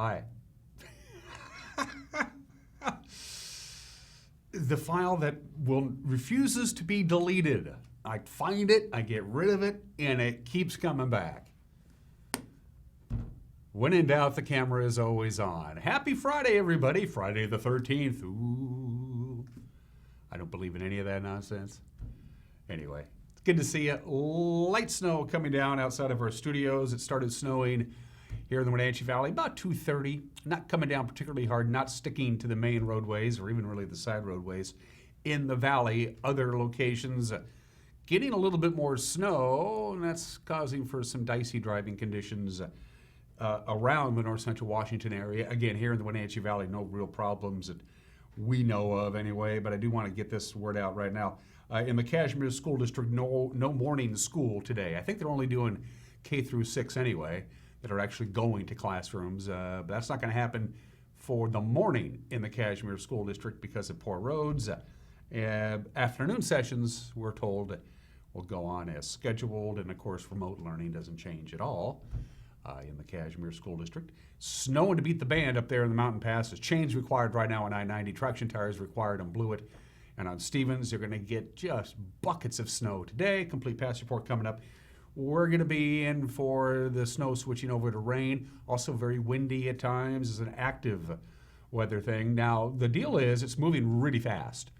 Hi. The file that refuses to be deleted. I find it, I get rid of it, and it keeps coming back. When in doubt, the camera is always on. Happy Friday, everybody. Friday the 13th. Ooh. I don't believe in any of that nonsense. Anyway, it's good to see you. Light snow coming down outside of our studios. It started snowing here in the Wenatchee Valley about 2:30. Not coming down particularly hard, not sticking to the main roadways or even really the side roadways. In the valley, other locations getting a little bit more snow, and that's causing for some dicey driving conditions around the north central Washington area. Again, here in the Wenatchee Valley, no real problems that we know of anyway, but I do want to get this word out right now. In the Kashmir School District, no morning school today. I think they're only doing K through 6 anyway, that are actually going to classrooms. But that's not going to happen for the morning in the Kashmir School District because of poor roads. Afternoon sessions, we're told, will go on as scheduled, and of course remote learning doesn't change at all in the Kashmir School District. Snowing to beat the band up there in the mountain passes. Chains required right now on I-90. Traction tires required on Blewett and on Stevens. They're going to get just buckets of snow today. Complete pass report coming up. We're going to be in for the snow switching over to rain. Also very windy at times. It's an active weather thing. Now, the deal is it's moving really fast.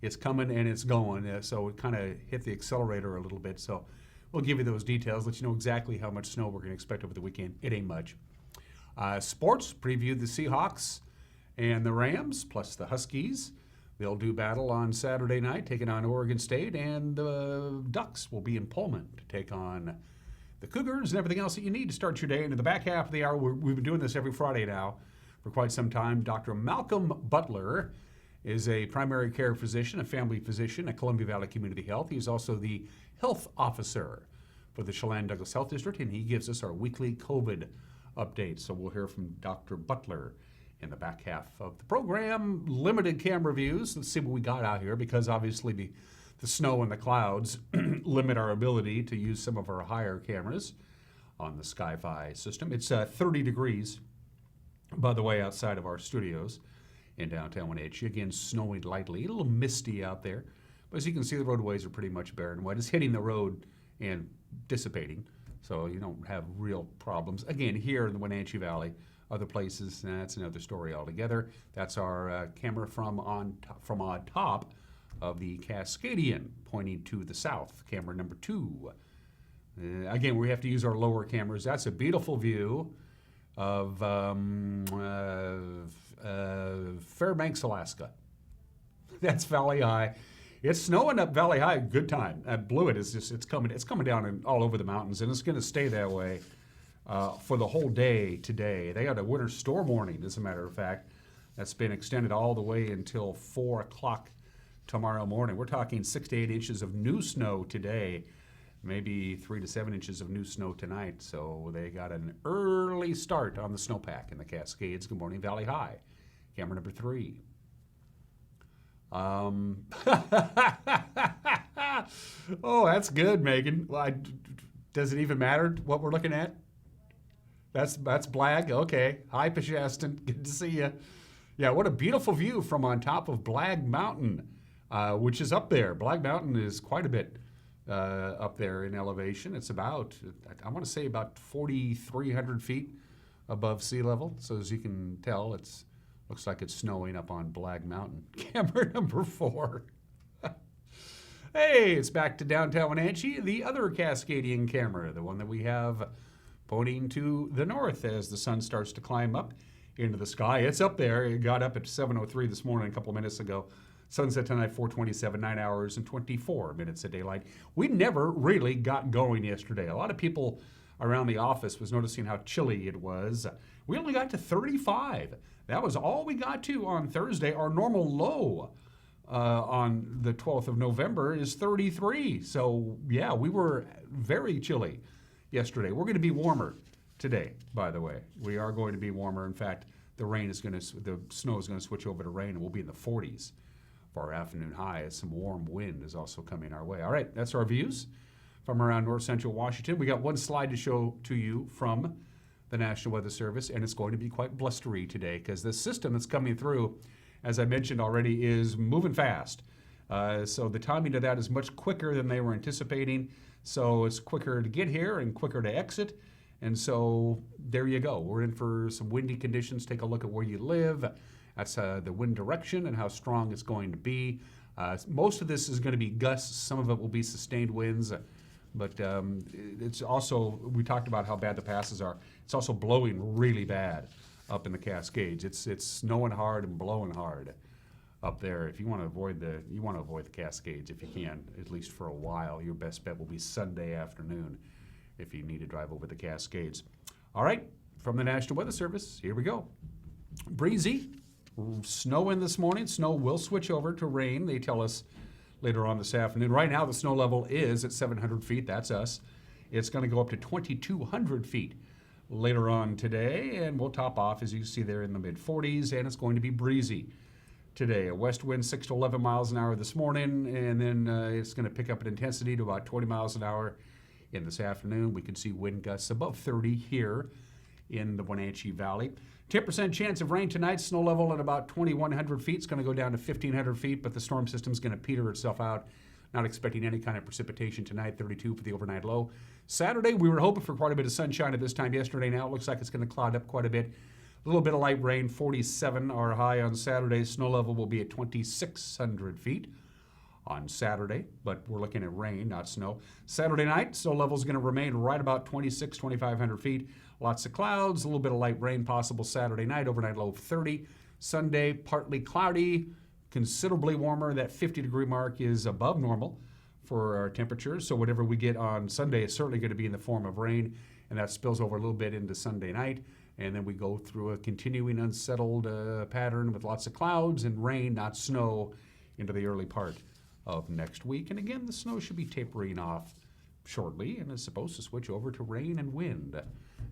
It's coming and it's going, so it kind of hit the accelerator a little bit. So we'll give you those details, let you know exactly how much snow we're going to expect over the weekend. It ain't much. Sports, preview the Seahawks and the Rams, plus the Huskies. They'll do battle on Saturday night, taking on Oregon State, and the Ducks will be in Pullman to take on the Cougars and everything else that you need to start your day. And in the back half of the hour, we've been doing this every Friday now for quite some time. Dr. Malcom Butler is a primary care physician, a family physician at Columbia Valley Community Health. He's also the health officer for the Chelan Douglas Health District, and he gives us our weekly COVID updates. So we'll hear from Dr. Butler in the back half of the program. Limited camera views. Let's see what we got out here, because obviously the snow and the clouds limit our ability to use some of our higher cameras on the Sky-Fi system. It's 30 degrees, by the way, outside of our studios in downtown Wenatchee. Again, snowing lightly, a little misty out there. But as you can see, the roadways are pretty much bare and wet. It's hitting the road and dissipating, so you don't have real problems. Again, here in the Wenatchee Valley, other places, that's another story altogether. That's our camera from on top of the Cascadian, pointing to the south, camera number 2. Again, we have to use our lower cameras. That's a beautiful view of Fairbanks, Alaska. That's Valley High. It's snowing up Valley High. Good time. At Blewett, it's coming down all over the mountains, and it's going to stay that way for the whole day today. They got a winter storm warning, as a matter of fact, that's been extended all the way until 4 o'clock tomorrow morning. We're talking 6 to 8 inches of new snow today, maybe 3 to 7 inches of new snow tonight. So they got an early start on the snowpack in the Cascades. Good morning, Valley High. Camera number 3. Oh, that's good, Megan. Well, does it even matter what we're looking at? That's Blag. Okay. Hi, Peshastin. Good to see you. Yeah, what a beautiful view from on top of Blag Mountain, which is up there. Blag Mountain is quite a bit up there in elevation. It's about, I want to say about 4,300 feet above sea level. So as you can tell, looks like it's snowing up on Blag Mountain. Camera number 4. Hey, it's back to downtown Wenatchee, the other Cascadian camera, the one that we have pointing to the north as the sun starts to climb up into the sky. It's up there. It got up at 7:03 this morning, a couple of minutes ago. Sunset tonight, 4:27, 9 hours and 24 minutes of daylight. We never really got going yesterday. A lot of people around the office was noticing how chilly it was. We only got to 35. That was all we got to on Thursday. Our normal low on the 12th of November is 33. So, yeah, we were very chilly yesterday. We're going to be warmer today, by the way. We are going to be warmer. In fact, the snow is going to switch over to rain, and we'll be in the 40s for our afternoon high as some warm wind is also coming our way. All right, that's our views from around north central Washington. We got one slide to show to you from the National Weather Service, and it's going to be quite blustery today because the system that's coming through, as I mentioned already, is moving fast. So the timing of that is much quicker than they were anticipating. So it's quicker to get here and quicker to exit. And so there you go. We're in for some windy conditions. Take a look at where you live. That's the wind direction and how strong it's going to be. Most of this is going to be gusts. Some of it will be sustained winds. But it's also, we talked about how bad the passes are. It's also blowing really bad up in the Cascades. It's snowing hard and blowing hard up there. If you want to avoid the Cascades if you can, at least for a while. Your best bet will be Sunday afternoon if you need to drive over the Cascades. All right, from the National Weather Service, here we go. Breezy, snowing this morning. Snow will switch over to rain, they tell us later on this afternoon. Right now, the snow level is at 700 feet. That's us. It's going to go up to 2,200 feet later on today, and we'll top off, as you can see there, in the mid-40s, and it's going to be breezy today. A west wind 6 to 11 miles an hour this morning, and then it's going to pick up in intensity to about 20 miles an hour in this afternoon. We can see wind gusts above 30 here in the Wenatchee Valley. 10% chance of rain tonight. Snow level at about 2,100 feet. It's going to go down to 1,500 feet, but the storm system's going to peter itself out. Not expecting any kind of precipitation tonight. 32 for the overnight low. Saturday, we were hoping for quite a bit of sunshine at this time yesterday. Now it looks like it's going to cloud up quite a bit. A little bit of light rain. 47 our high on Saturday. Snow level will be at 2,600 feet on Saturday, but we're looking at rain, not snow. Saturday night, snow level is going to remain right about 2,500 feet. Lots of clouds, a little bit of light rain possible Saturday night, overnight low of 30. Sunday, partly cloudy, considerably warmer. That 50-degree mark is above normal for our temperatures. So whatever we get on Sunday is certainly going to be in the form of rain, and that spills over a little bit into Sunday night. And then we go through a continuing unsettled pattern with lots of clouds and rain, not snow, into the early part of next week. And again, the snow should be tapering off shortly and is supposed to switch over to rain and wind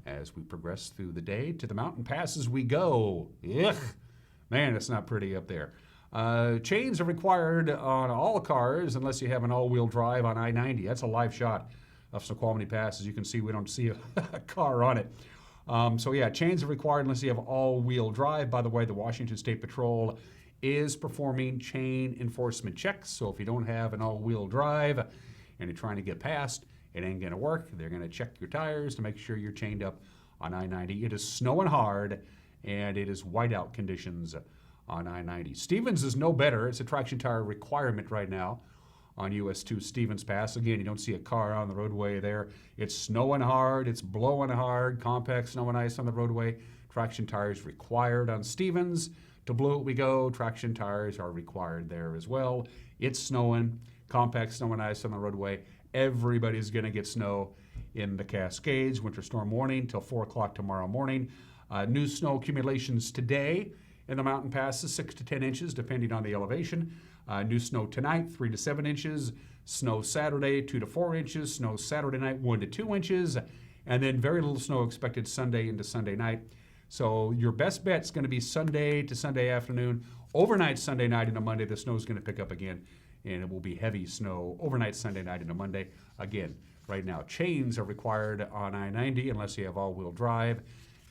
as we progress through the day. To the mountain passes we go. Ugh. Man, it's not pretty up there. Chains are required on all cars unless you have an all-wheel drive on I-90. That's a live shot of Snoqualmie Pass. As you can see, we don't see a car on it. So yeah, chains are required unless you have all-wheel drive. By the way, the Washington State Patrol is performing chain enforcement checks. So if you don't have an all-wheel drive and you're trying to get past, it ain't gonna work. They're gonna check your tires to make sure you're chained up on I-90. It is snowing hard and it is whiteout conditions on I-90. Stevens is no better. It's a traction tire requirement right now on US 2 Stevens Pass. Again, you don't see a car on the roadway there. It's snowing hard, it's blowing hard, compact snow and ice on the roadway. Traction tires required on Stevens. To Blewett we go, traction tires are required there as well. It's snowing, compact snow and ice on the roadway. Everybody's gonna get snow in the Cascades. Winter storm warning till 4 o'clock tomorrow morning. New snow accumulations today in the mountain passes, 6 to 10 inches depending on the elevation. New snow tonight, 3 to 7 inches. Snow Saturday, 2 to 4 inches. Snow Saturday night, 1 to 2 inches. And then very little snow expected Sunday into Sunday night. So your best bet is going to be Sunday to Sunday afternoon. Overnight Sunday night into Monday, the snow is going to pick up again, and it will be heavy snow overnight Sunday night into Monday. Again, right now, chains are required on I-90 unless you have all-wheel drive,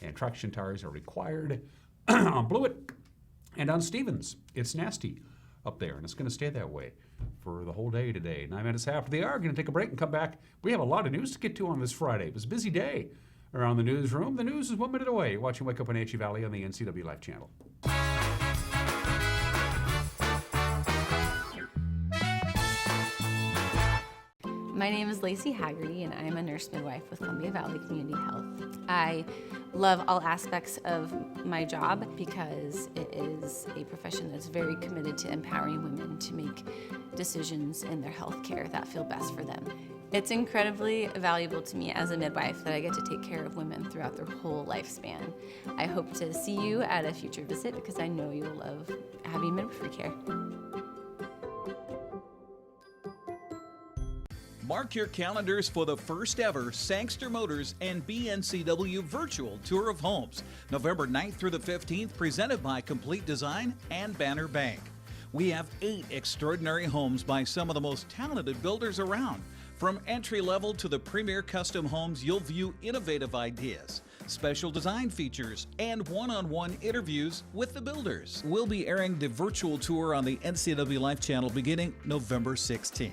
and traction tires are required on Blewett and on Stevens. It's nasty up there, and it's going to stay that way for the whole day today. 9 minutes after the hour, going to take a break and come back. We have a lot of news to get to on this Friday. It was a busy day around the newsroom. The news is 1 minute away. You're watching Wake Up Wenatchee Valley on the NCW Life Channel. My name is Lacey Haggerty, and I am a nurse midwife with Columbia Valley Community Health. I love all aspects of my job because it is a profession that's very committed to empowering women to make decisions in their health care that feel best for them. It's incredibly valuable to me as a midwife that I get to take care of women throughout their whole lifespan. I hope to see you at a future visit because I know you'll love having midwifery care. Mark your calendars for the first ever Sangster Motors and BNCW Virtual Tour of Homes, November 9th through the 15th, presented by Complete Design and Banner Bank. We have 8 extraordinary homes by some of the most talented builders around. From entry level to the premier custom homes, you'll view innovative ideas, special design features, and one-on-one interviews with the builders. We'll be airing the virtual tour on the NCW Life channel beginning November 16th.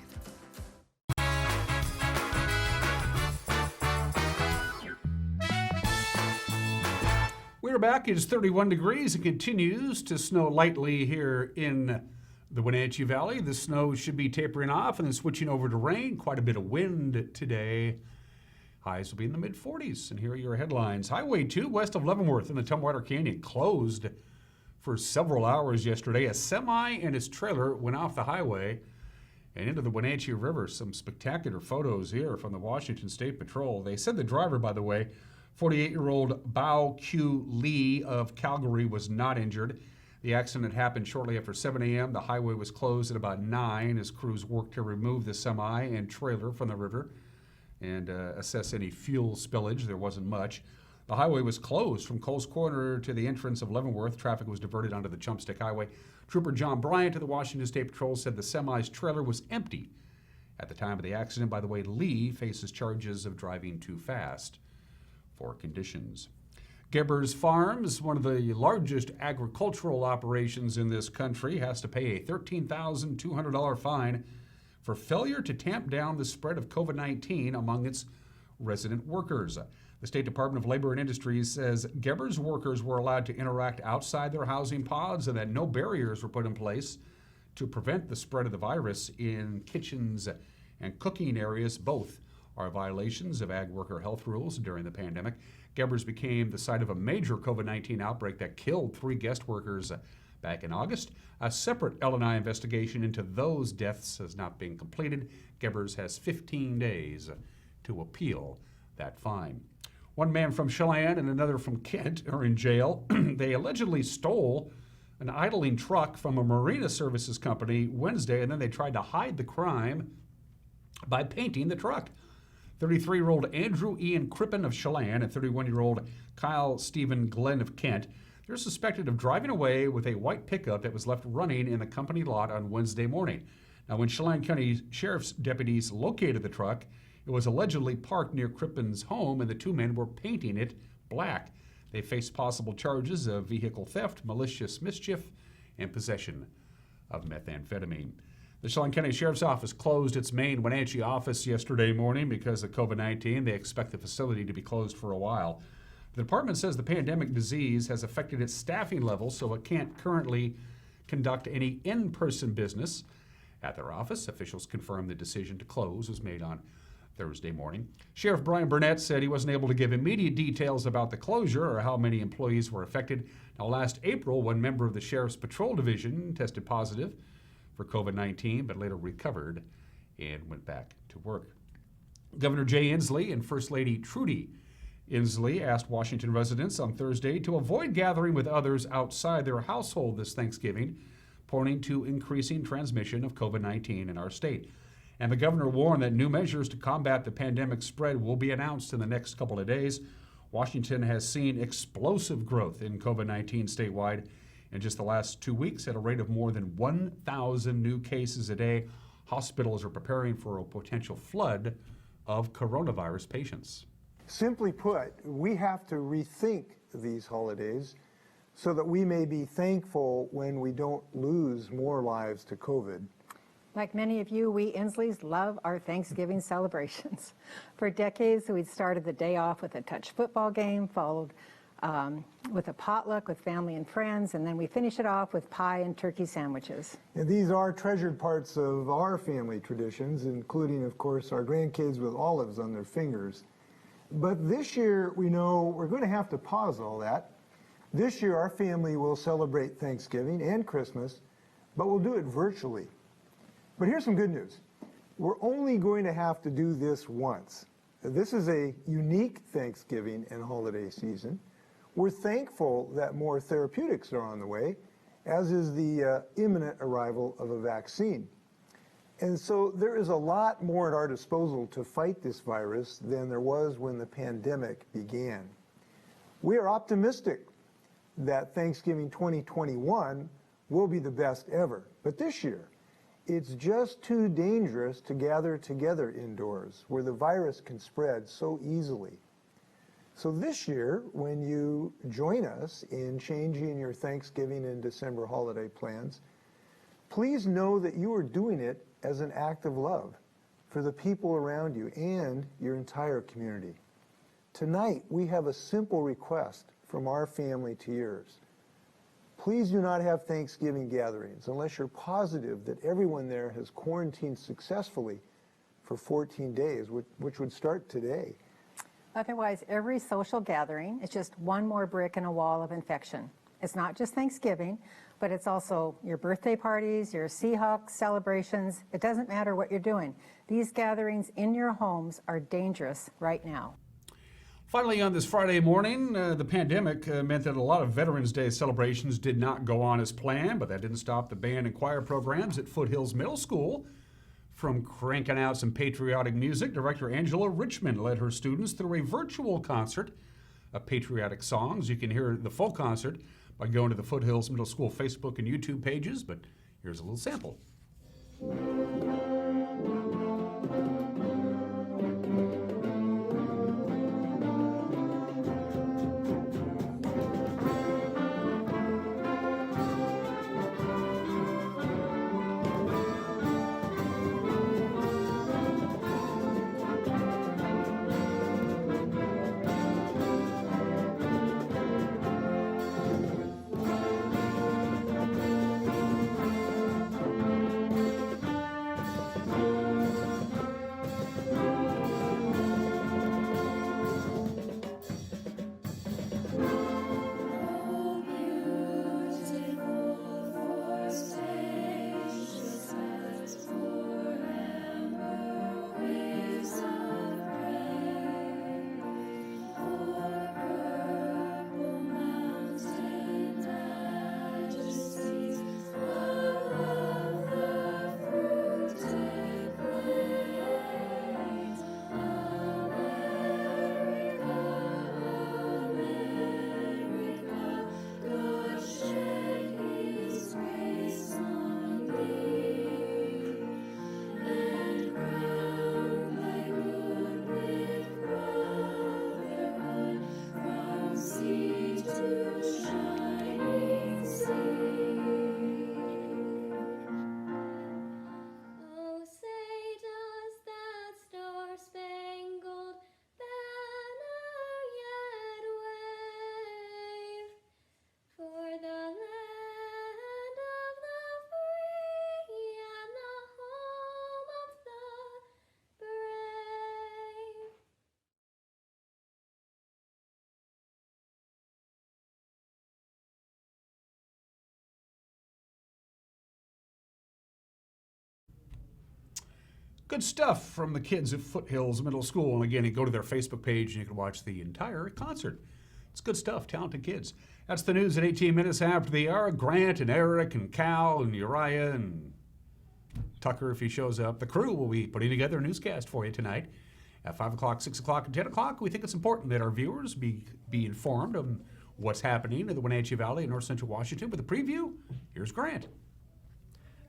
We're back. It is 31 degrees and continues to snow lightly here in the Wenatchee Valley. The snow should be tapering off and then switching over to rain. Quite a bit of wind today. Highs will be in the mid-40s. And here are your headlines. Highway 2 west of Leavenworth in the Tumwater Canyon closed for several hours yesterday. A semi and its trailer went off the highway and into the Wenatchee River. Some spectacular photos here from the Washington State Patrol. They said the driver, by the way, 48-year-old Bao Q. Lee of Calgary, was not injured. The accident happened shortly after 7 a.m. The highway was closed at about 9 as crews worked to remove the semi and trailer from the river and assess any fuel spillage. There wasn't much. The highway was closed from Coles Corner to the entrance of Leavenworth. Traffic was diverted onto the Chumpstick Highway. Trooper John Bryant of the Washington State Patrol said the semi's trailer was empty at the time of the accident. By the way, Lee faces charges of driving too fast for conditions. Gebbers Farms, one of the largest agricultural operations in this country, has to pay a $13,200 fine for failure to tamp down the spread of COVID-19 among its resident workers. The State Department of Labor and Industries says Gebbers workers were allowed to interact outside their housing pods and that no barriers were put in place to prevent the spread of the virus in kitchens and cooking areas. Both are violations of ag worker health rules during the pandemic. Gebbers became the site of a major COVID-19 outbreak that killed 3 guest workers back in August. A separate L&I investigation into those deaths has not been completed. Gebbers has 15 days to appeal that fine. One man from Chelan and another from Kent are in jail. They allegedly stole an idling truck from a marina services company Wednesday, and then they tried to hide the crime by painting the truck. 33-year-old Andrew Ian Crippen of Chelan and 31-year-old Kyle Stephen Glenn of Kent. They're suspected of driving away with a white pickup that was left running in the company lot on Wednesday morning. Now, when Chelan County Sheriff's deputies located the truck, it was allegedly parked near Crippen's home, and the 2 men were painting it black. They face possible charges of vehicle theft, malicious mischief, and possession of methamphetamine. The Chelan County Sheriff's Office closed its main Wenatchee office yesterday morning because of COVID-19. They expect the facility to be closed for a while. The department says the pandemic disease has affected its staffing levels, so it can't currently conduct any in-person business at their office. Officials confirmed the decision to close was made on Thursday morning. Sheriff Brian Burnett said he wasn't able to give immediate details about the closure or how many employees were affected. Now, last April, one member of the Sheriff's Patrol Division tested positive for COVID-19, but later recovered and went back to work. Governor Jay Inslee and First Lady Trudy Inslee asked Washington residents on Thursday to avoid gathering with others outside their household this Thanksgiving, pointing to increasing transmission of COVID-19 in our state. And the governor warned that new measures to combat the pandemic spread will be announced in the next couple of days. Washington has seen explosive growth in COVID-19 statewide in just the last 2 weeks at a rate of more than 1,000 new cases a day. Hospitals are preparing for a potential flood of coronavirus patients. Simply put, we have to rethink these holidays so that we may be thankful when we don't lose more lives to COVID. Like many of you, we Insleys love our Thanksgiving celebrations. For decades, we'd started the day off with a touch football game, followed with a potluck with family and friends, and then we finish it off with pie and turkey sandwiches. And these are treasured parts of our family traditions, including, of course, our grandkids with olives on their fingers. But this year, we know we're going to have to pause all that. This year, our family will celebrate Thanksgiving and Christmas, but we'll do it virtually. But here's some good news. We're only going to have to do this once. This is a unique Thanksgiving and holiday season. We're thankful that more therapeutics are on the way, as is the imminent arrival of a vaccine. And so there is a lot more at our disposal to fight this virus than there was when the pandemic began. We are optimistic that Thanksgiving 2021 will be the best ever. But this year, It's just too dangerous to gather together indoors where the virus can spread so easily. So this year, when you join us in changing your Thanksgiving and December holiday plans, please know that you are doing it as an act of love for the people around you and your entire community. Tonight, we have a simple request from our family to yours. Please do not have Thanksgiving gatherings unless you're positive that everyone there has quarantined successfully for 14 days, which would start today. Otherwise, every social gathering is just one more brick in a wall of infection. It's not just Thanksgiving, but it's also your birthday parties, your Seahawks celebrations. It doesn't matter what you're doing. These gatherings in your homes are dangerous right now. Finally, on this Friday morning, the pandemic meant that a lot of Veterans Day celebrations did not go on as planned, but that didn't stop the band and choir programs at Foothills Middle School from cranking out some patriotic music. Director Angela Richmond led her students through a virtual concert of patriotic songs. You can hear the full concert by going to the Foothills Middle School Facebook and YouTube pages, but here's a little sample. Good stuff from the kids at Foothills Middle School. And again, you go to their Facebook page and you can watch the entire concert. It's good stuff, talented kids. That's the news at 18 minutes after the hour. Grant and Eric and Cal and Uriah and Tucker, if he shows up. The crew will be putting together a newscast for you tonight at 5 o'clock, 6 o'clock, and 10 o'clock. We think it's important that our viewers be informed of what's happening in the Wenatchee Valley in north central Washington. With a preview, here's Grant.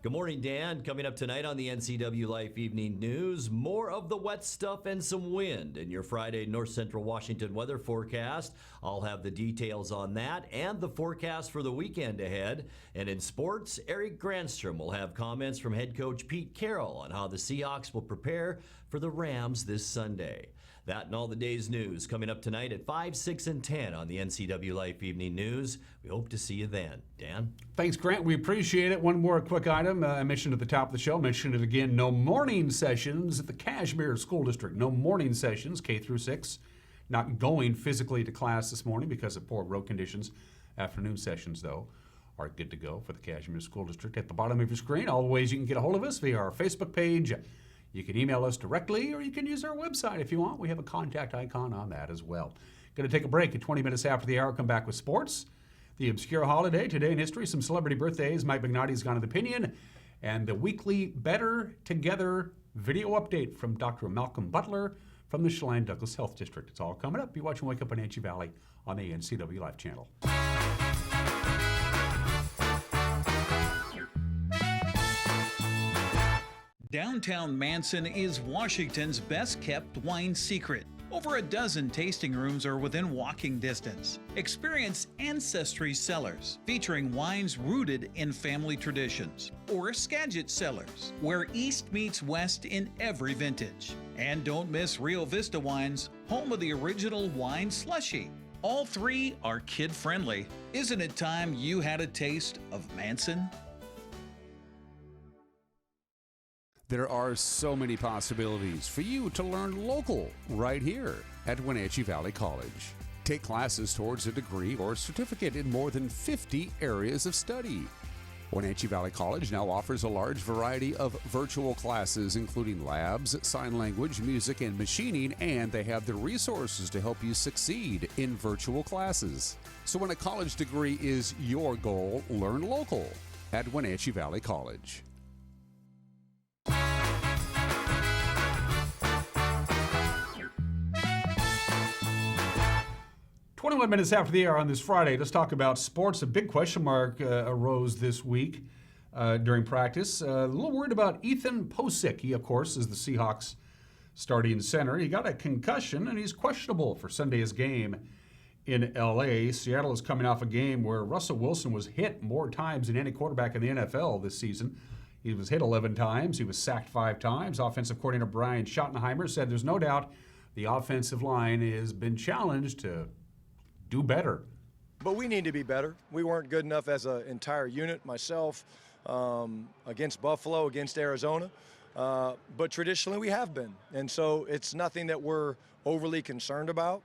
Good morning, Dan. Coming up tonight on the NCW Life Evening News, more of the wet stuff and some wind in your Friday north central Washington weather forecast. I'll have the details on that and the forecast for the weekend ahead. And in sports, Eric Granstrom will have comments from head coach Pete Carroll on how the Seahawks will prepare for the Rams this Sunday. That and all the day's news coming up tonight at 5, 6, and 10 on the NCW Life Evening News. We hope to see you then. Dan? Thanks, Grant. We appreciate it. One more quick item I mentioned at the top of the show. Mentioned it again. No morning sessions at the Kashmir School District. No morning sessions, K through 6. Not going physically to class this morning because of poor road conditions. Afternoon sessions, though, are good to go for the Kashmir School District. At the bottom of your screen, all the ways you can get a hold of us via our Facebook page. You can email us directly, or you can use our website if you want. We have a contact icon on that as well. Going to take a break at 20 minutes after the hour. Come back with sports. The obscure holiday, today in history, some celebrity birthdays. Mike Magnotti's Gone with Opinion, and the weekly Better Together video update from Dr. Malcom Butler from the Chelan Douglas Health District. It's all coming up. You're watching Wake Up Wenatchee Valley on the NCW Life channel. Downtown Manson is Washington's best-kept wine secret. Over a dozen tasting rooms are within walking distance. Experience Ancestry Cellars, featuring wines rooted in family traditions, or Skagit Cellars, where East meets West in every vintage. And don't miss Rio Vista Wines, home of the original wine slushie. All three are kid-friendly. Isn't it time you had a taste of Manson? There are so many possibilities for you to learn local right here at Wenatchee Valley College. Take classes towards a degree or certificate in more than 50 areas of study. Wenatchee Valley College now offers a large variety of virtual classes, including labs, sign language, music, and machining, and they have the resources to help you succeed in virtual classes. So when a college degree is your goal, learn local at Wenatchee Valley College. 21 minutes after the hour on this Friday, let's talk about sports. A big question mark arose this week during practice. A little worried about Ethan Posick. He, of course, is the Seahawks starting center. He got a concussion, and he's questionable for Sunday's game in L.A. Seattle is coming off a game where Russell Wilson was hit more times than any quarterback in the NFL this season. He was hit 11 times. He was sacked 5 times. Offensive coordinator Brian Schottenheimer said there's no doubt the offensive line has been challenged to do better. But we need to be better. We weren't good enough as an entire unit, myself, against Buffalo, against Arizona. But traditionally we have been. And so it's nothing that we're overly concerned about.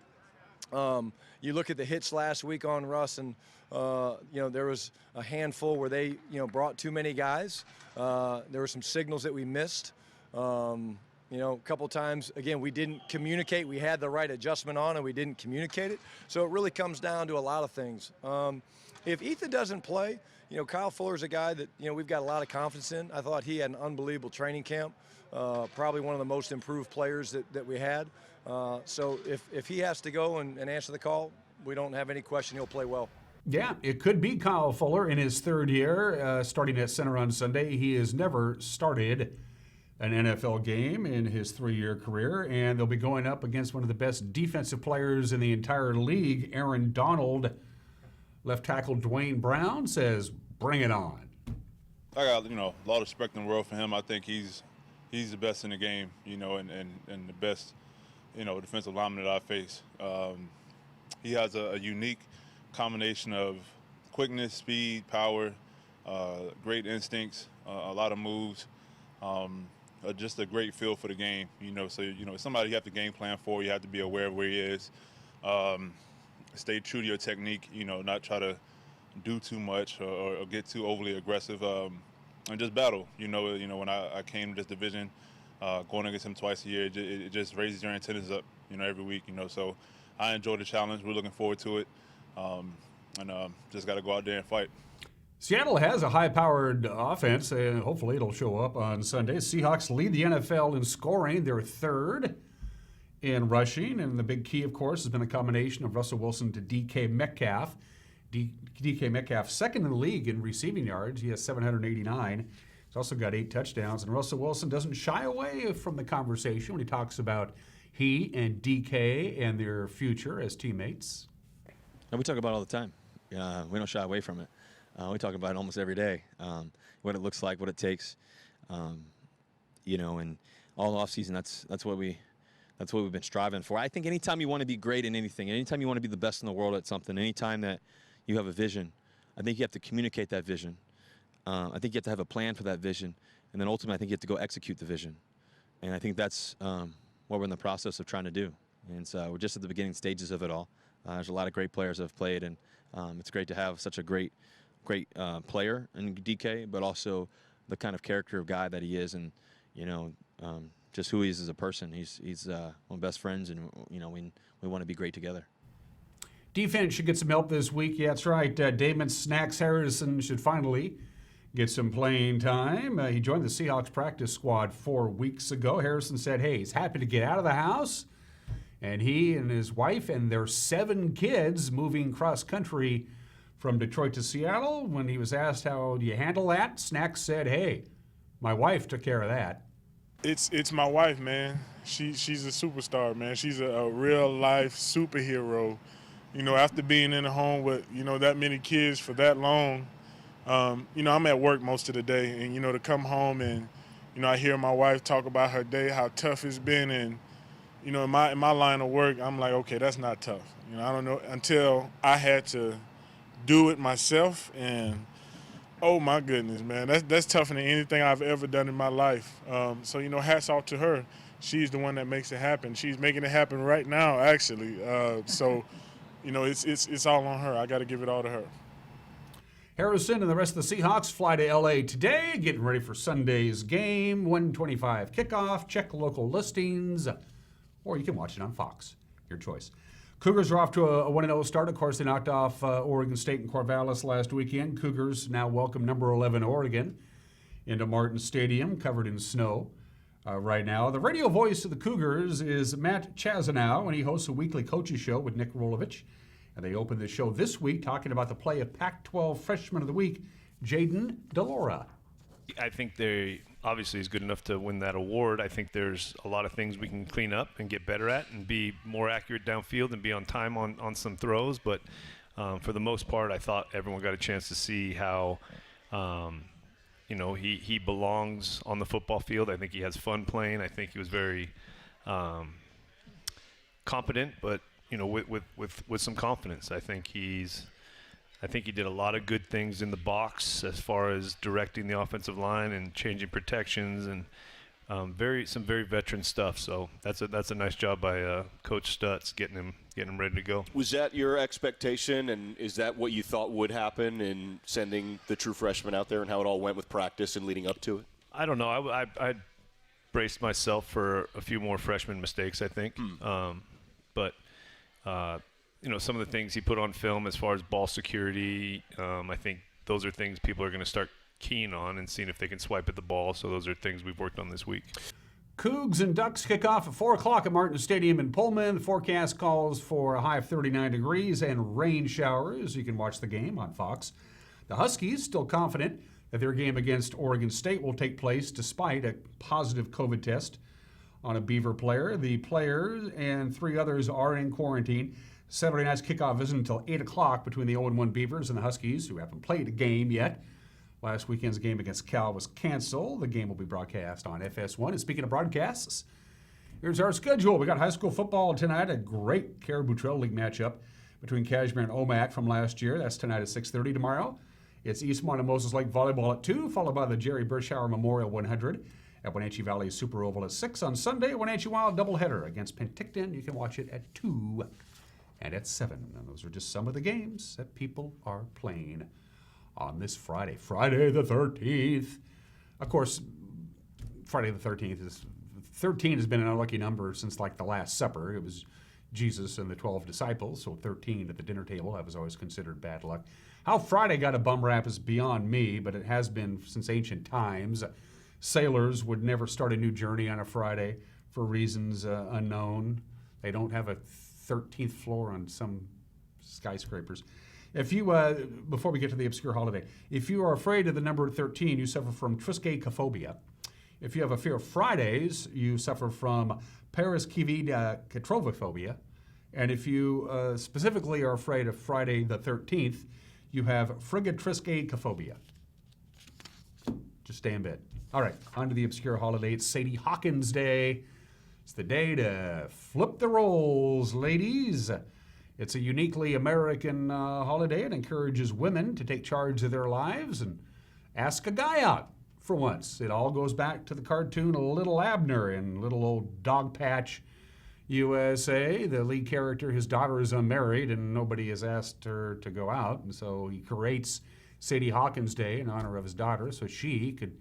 You look at the hits last week on Russ, and there was a handful where they brought too many guys. There were some signals that we missed. A couple times, again, we didn't communicate. We had the right adjustment on, and we didn't communicate it. So it really comes down to a lot of things. If Ethan doesn't play, Kyle Fuller's a guy that, we've got a lot of confidence in. I thought he had an unbelievable training camp, probably one of the most improved players that we had. So if he has to go and answer the call, we don't have any question he'll play well. Yeah, it could be Kyle Fuller in his third year, starting at center on Sunday. He has never started an NFL game in his 3-year career, and they'll be going up against one of the best defensive players in the entire league, Aaron Donald. Left tackle Dwayne Brown says, bring it on. I got, a lot of respect in the world for him. I think he's the best in the game, and the best, defensive lineman that I face. He has a unique combination of quickness, speed, power, great instincts, a lot of moves. Just a great feel for the game, So, somebody you have to game plan for. You have to be aware of where he is. Stay true to your technique, not try to do too much or get too overly aggressive, and just battle. When I came to this division, going against him twice a year, it just raises your antennas up, every week, So I enjoy the challenge. We're looking forward to it, and just got to go out there and fight. Seattle has a high-powered offense, and hopefully it'll show up on Sunday. Seahawks lead the NFL in scoring. They're third in rushing, and the big key, of course, has been a combination of Russell Wilson to DK Metcalf. DK Metcalf second in the league in receiving yards. He has 789. He's also got 8 touchdowns, and Russell Wilson doesn't shy away from the conversation when he talks about he and DK and their future as teammates. And we talk about it all the time. We don't shy away from it. We talk about it almost every day, what it looks like, what it takes, and all off season. That's what we've been striving for. I think anytime you want to be great in anything, anytime you want to be the best in the world at something, anytime that you have a vision, I think you have to communicate that vision. I think you have to have a plan for that vision, and then ultimately I think you have to go execute the vision. And I think that's what we're in the process of trying to do. And so we're just at the beginning stages of it all. There's a lot of great players that have played, and it's great to have such a great player in DK, but also the kind of character of guy that he is, and just who he is as a person. He's one of my best friends, and we want to be great together. Defense should get some help this week. Yeah, that's right. Damon Snacks Harrison should finally get some playing time. He joined the Seahawks practice squad 4 weeks ago. Harrison said, hey, he's happy to get out of the house, and he and his wife and their 7 kids moving cross country from Detroit to Seattle. When he was asked, how do you handle that? Snacks said, hey, my wife took care of that. It's my wife, man. She's a superstar, man. She's a real life superhero. You know, after being in a home with, you know, that many kids for that long, you know, I'm at work most of the day, and, you know, to come home and, you know, I hear my wife talk about her day, how tough it's been, and, you know, in my line of work, I'm like, okay, that's not tough. You know, I don't know until I had to do it myself, and oh my goodness, man, that's tougher than anything I've ever done in my life. So, you know, hats off to her. She's the one that makes it happen. She's making it happen right now, actually. So, you know, it's all on her. I got to give it all to her. Harrison and the rest of the Seahawks fly to L.A. today, getting ready for Sunday's game, 1:25 kickoff. Check local listings, or you can watch it on Fox. Your choice. Cougars are off to a 1-0 start. Of course, they knocked off Oregon State and Corvallis last weekend. Cougars now welcome number 11 Oregon into Martin Stadium, covered in snow right now. The radio voice of the Cougars is Matt Chazanow, and he hosts a weekly coaches show with Nick Rolovich. And they opened the show this week talking about the play of Pac-12 Freshman of the Week, Jaden DeLaura. I think they obviously is good enough to win that award. I think there's a lot of things we can clean up and get better at and be more accurate downfield and be on time on some throws. But for the most part, I thought everyone got a chance to see how, you know, he belongs on the football field. I think he has fun playing. I think he was very competent, but, you know, with some confidence. I think he did a lot of good things in the box as far as directing the offensive line and changing protections and some very veteran stuff. So that's a nice job by Coach Stutz getting him ready to go. Was that your expectation, and is that what you thought would happen in sending the true freshman out there, and how it all went with practice and leading up to it? I don't know. I braced myself for a few more freshman mistakes, I think. But you know, some of the things he put on film as far as ball security, I think those are things people are going to start keying on and seeing if they can swipe at the ball. So those are things we've worked on this week. Cougs and Ducks kick off at 4 o'clock at Martin Stadium in Pullman. The forecast calls for a high of 39 degrees and rain showers. You can watch the game on Fox. The Huskies still confident that their game against Oregon State will take place despite a positive COVID test on a Beaver player. The player and 3 others are in quarantine. Saturday night's kickoff isn't until 8 o'clock between the 0-1 Beavers and the Huskies, who haven't played a game yet. Last weekend's game against Cal was canceled. The game will be broadcast on FS1. And speaking of broadcasts, here's our schedule. We got high school football tonight, a great Caribou Trail League matchup between Kashmir and Omak from last year. That's tonight at 6:30. Tomorrow, it's Eastmont and Moses Lake volleyball at 2, followed by the Jerry Bershauer Memorial 100 at Wenatchee Valley Super Oval at 6 on Sunday. Wenatchee Wild doubleheader against Penticton. You can watch it at 2 and at 7. And those are just some of the games that people are playing on this Friday the 13th. Of course, Friday the 13th is 13 has been an unlucky number since like the Last Supper. It was Jesus and the 12 disciples, so 13 at the dinner table, that was always considered bad luck. How Friday got a bum rap is beyond me, but it has been since ancient times. Sailors would never start a new journey on a Friday for reasons unknown. They don't have a 13th floor on some skyscrapers. If you, before we get to the obscure holiday, if you are afraid of the number 13, you suffer from triskaidekaphobia. If you have a fear of Fridays, you suffer from paraskividacatrovophobia. And if you specifically are afraid of Friday the 13th, you have frigatriskaidekaphobia. Just stay in bed. All right, on to the obscure holiday. It's Sadie Hawkins Day. It's the day to flip the roles, ladies. It's a uniquely American holiday. It encourages women to take charge of their lives and ask a guy out for once. It all goes back to the cartoon Little Abner in Little Old Dogpatch, USA. The lead character, his daughter is unmarried and nobody has asked her to go out. And so he creates Sadie Hawkins Day in honor of his daughter so she could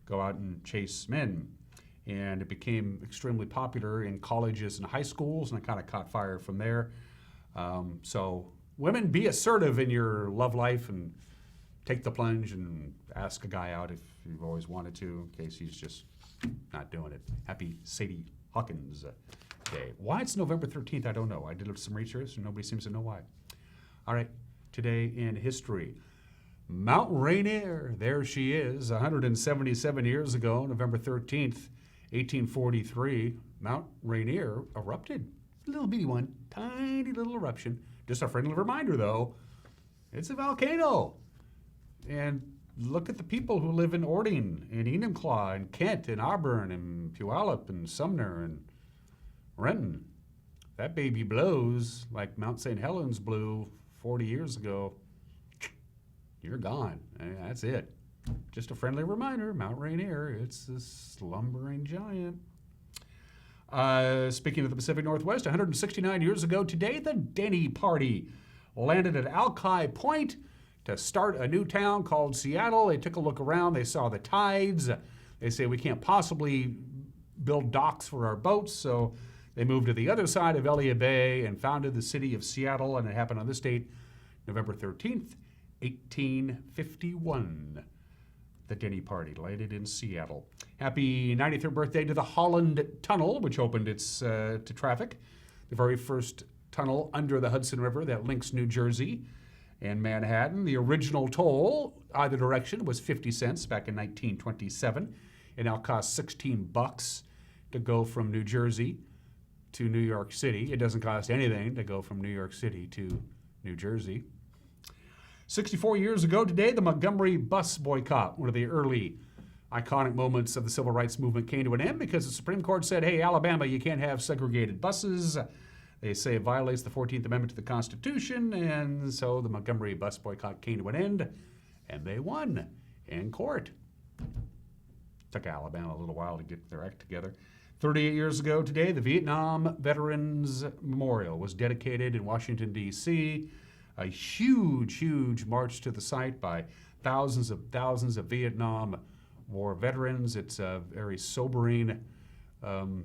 go out and chase men. And it became extremely popular in colleges and high schools, and it kind of caught fire from there. So women, be assertive in your love life and take the plunge and ask a guy out if you've always wanted to, in case he's just not doing it. Happy Sadie Hawkins Day. Why it's November 13th, I don't know. I did some research and nobody seems to know why. All right, today in history. Mount Rainier, there she is, 177 years ago, November 13th, 1843, Mount Rainier erupted. A little bitty one, tiny little eruption. Just a friendly reminder, though, it's a volcano. And look at the people who live in Ording, and Enumclaw, and Kent, and Auburn, and Puyallup, and Sumner, and Renton. That baby blows like Mount St. Helens blew 40 years ago. You're gone. That's it. Just a friendly reminder, Mount Rainier, it's a slumbering giant. Speaking of the Pacific Northwest, 169 years ago today, the Denny Party landed at Alki Point to start a new town called Seattle. They took a look around. They saw the tides. They say we can't possibly build docks for our boats, so they moved to the other side of Elia Bay and founded the city of Seattle, and it happened on this date, November 13th, 1851. The Denny Party landed in Seattle. Happy 93rd birthday to the Holland Tunnel, which opened its to traffic. The very first tunnel under the Hudson River that links New Jersey and Manhattan. The original toll, either direction, was 50 cents back in 1927. It now costs $16 to go from New Jersey to New York City. It doesn't cost anything to go from New York City to New Jersey. 64 years ago today, the Montgomery bus boycott, one of the early iconic moments of the civil rights movement, came to an end because the Supreme Court said, hey, Alabama, you can't have segregated buses. They say it violates the 14th Amendment to the Constitution, and so the Montgomery bus boycott came to an end, and they won in court. Took Alabama a little while to get their act together. 38 years ago today, the Vietnam Veterans Memorial was dedicated in Washington, D.C., a huge, huge march to the site by thousands of Vietnam War veterans. It's a very sobering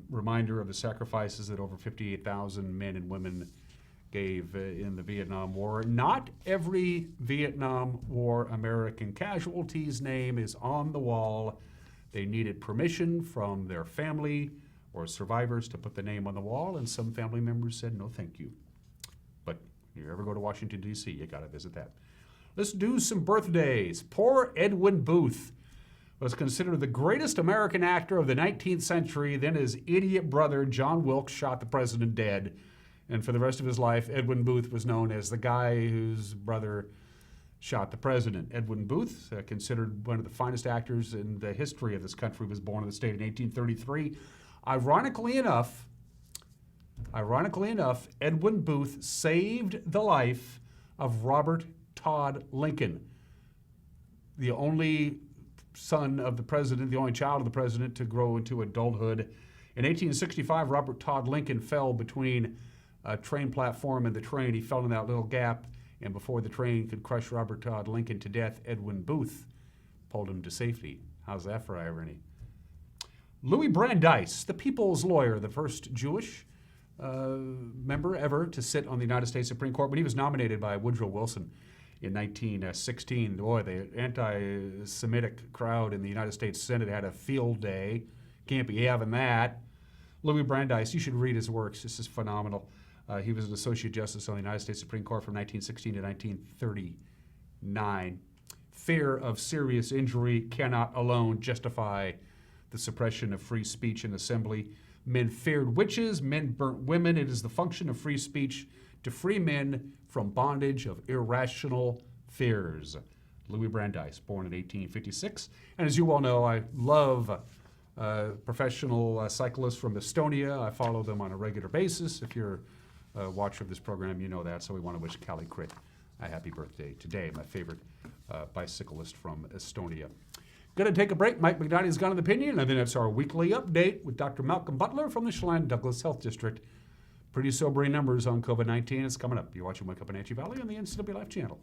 reminder of the sacrifices that over 58,000 men and women gave in the Vietnam War. Not every Vietnam War American casualty's name is on the wall. They needed permission from their family or survivors to put the name on the wall, and some family members said, no, thank you. But if you ever go to Washington, D.C., you got to visit that. Let's do some birthdays. Poor Edwin Booth was considered the greatest American actor of the 19th century. Then his idiot brother, John Wilkes, shot the president dead. And for the rest of his life, Edwin Booth was known as the guy whose brother shot the president. Edwin Booth, considered one of the finest actors in the history of this country, was born in the state in 1833. Ironically enough, Edwin Booth saved the life of Robert Todd Lincoln, the only son of the president, the only child of the president to grow into adulthood. In 1865, Robert Todd Lincoln fell between a train platform and the train. He fell in that little gap, and before the train could crush Robert Todd Lincoln to death, Edwin Booth pulled him to safety. How's that for irony? Louis Brandeis, the people's lawyer, the first Jewish member ever to sit on the United States Supreme Court, when he was nominated by Woodrow Wilson in 1916. Boy, the anti-Semitic crowd in the United States Senate had a field day. Can't be having that. Louis Brandeis, you should read his works. This is phenomenal. He was an Associate Justice on the United States Supreme Court from 1916 to 1939. Fear of serious injury cannot alone justify the suppression of free speech and assembly. Men feared witches, men burnt women. It is the function of free speech to free men from bondage of irrational fears. Louis Brandeis, born in 1856. And as you all know, I love professional cyclists from Estonia. I follow them on a regular basis. If you're a watcher of this program, you know that. So we want to wish Callie Crit a happy birthday today, my favorite bicyclist from Estonia. Going to take a break. Mike McDonough's Gun of the Opinion, and then it's our weekly update with Dr. Malcom Butler from the Chelan Douglas Health District. Pretty sobering numbers on COVID-19. It's coming up. You're watching Wake Up Wenatchee Valley on the NCW Life channel.